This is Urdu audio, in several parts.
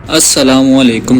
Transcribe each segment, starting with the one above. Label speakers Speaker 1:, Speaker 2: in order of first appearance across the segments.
Speaker 1: السلام علیکم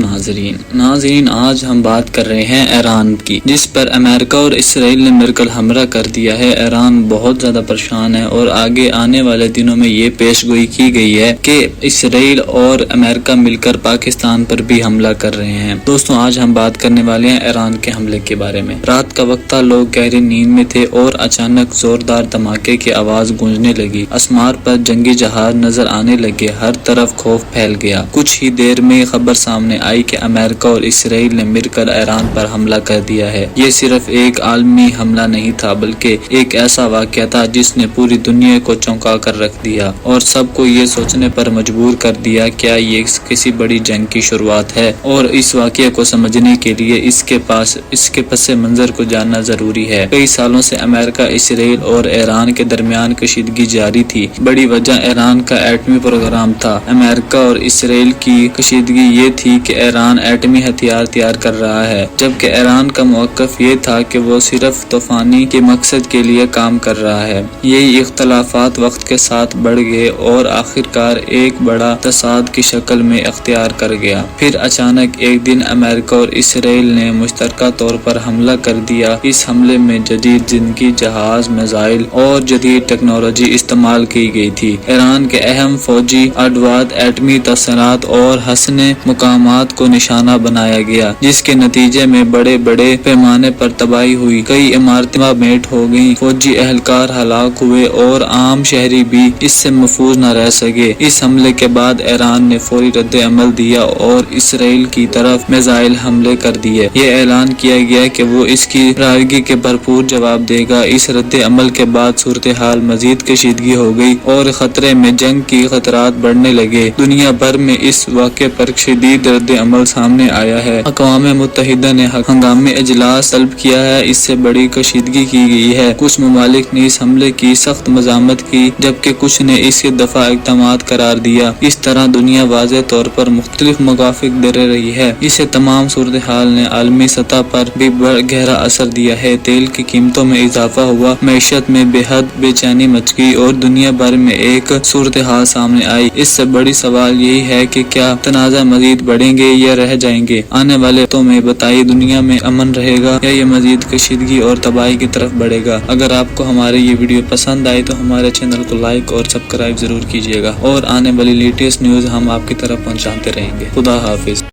Speaker 1: ناظرین آج ہم بات کر رہے ہیں ایران کی، جس پر امریکہ اور اسرائیل نے مل کر حملہ کر دیا ہے۔ ایران بہت زیادہ پریشان ہے اور آگے آنے والے دنوں میں یہ پیش گوئی کی گئی ہے کہ اسرائیل اور امریکہ مل کر پاکستان پر بھی حملہ کر رہے ہیں۔ دوستوں آج ہم بات کرنے والے ہیں ایران کے حملے کے بارے میں۔ رات کا وقت تھا، لوگ گہری نیند میں تھے اور اچانک زوردار دھماکے کی آواز گونجنے لگی۔ آسمان پر جنگی جہاز نظر آنے لگے، ہر طرف خوف پھیل گیا۔ کچھ ہی دیر میں خبر سامنے آئی کہ امریکہ اور اسرائیل نے مل کر ایران پر حملہ کر دیا ہے۔ یہ صرف ایک عالمی حملہ نہیں تھا بلکہ ایک ایسا واقعہ تھا جس نے پوری دنیا کو چونکا کر رکھ دیا اور سب کو یہ سوچنے پر مجبور کر دیا کیا یہ کسی بڑی جنگ کی شروعات ہے۔ اور اس واقعے کو سمجھنے کے لیے اس کے پس منظر کو جاننا ضروری ہے۔ کئی سالوں سے امریکہ، اسرائیل اور ایران کے درمیان کشیدگی جاری تھی۔ بڑی وجہ ایران کا ایٹمی پروگرام تھا۔ امریکہ اور اسرائیل کی کشیدگی یہ تھی کہ ایران ایٹمی ہتھیار تیار کر رہا ہے، جبکہ ایران کا موقف یہ تھا کہ وہ صرف توفانی کے مقصد کے لیے کام کر رہا ہے۔ یہی اختلافات وقت کے ساتھ بڑھ گئے اور آخرکار ایک بڑا تصاد کی شکل میں اختیار کر گیا۔ پھر اچانک ایک دن امریکہ اور اسرائیل نے مشترکہ طور پر حملہ کر دیا۔ اس حملے میں جدید جنگی جہاز، میزائل اور جدید ٹیکنالوجی استعمال کی گئی تھی۔ ایران کے اہم فوجی اڈوات، ایٹمی تصورات اور حسن مقامات کو نشانہ بنایا گیا، جس کے نتیجے میں بڑے پیمانے پر تباہی ہوئی۔ کئی عمارتیں مٹ ہو گئیں، فوجی اہلکار ہلاک ہوئے اور عام شہری بھی اس سے محفوظ نہ رہ سکے۔ اس حملے کے بعد ایران نے فوری رد عمل دیا اور اسرائیل کی طرف میزائل حملے کر دیے۔ یہ اعلان کیا گیا کہ وہ اس کی رائیگی کے بھرپور جواب دے گا۔ اس رد عمل کے بعد صورتحال مزید کشیدگی ہو گئی اور خطرے میں جنگ کی خطرات بڑھنے لگے۔ دنیا بھر میں اس واقعے پر شدید رد عمل سامنے آیا ہے۔ اقوام متحدہ نے ہنگامی اجلاس طلب کیا ہے۔ اس سے بڑی کشیدگی کی گئی ہے۔ کچھ ممالک نے اس حملے کی سخت مذمت کی جبکہ کچھ نے اسے دفاع اقدامات قرار دیا۔ اس طرح دنیا واضح طور پر مختلف موقف دے رہی ہے۔ اسے تمام صورتحال نے عالمی سطح پر بھی گہرا اثر دیا ہے۔ تیل کی قیمتوں میں اضافہ ہوا، معیشت میں بے حد بے چینی مچ گئی اور دنیا بھر میں ایک صورتحال سامنے آئی۔ اس سے بڑی سوال یہی ہے کہ کیا تنازع مزید بڑھیں گے یا رہ جائیں گے؟ آنے والے وقتوں میں بتائیے دنیا میں امن رہے گا یا یہ مزید کشیدگی اور تباہی کی طرف بڑھے گا؟ اگر آپ کو ہماری یہ ویڈیو پسند آئی تو ہمارے چینل کو لائک اور سبسکرائب ضرور کیجیے گا اور آنے والی لیٹسٹ نیوز ہم آپ کی طرف پہنچاتے رہیں گے۔ خدا حافظ۔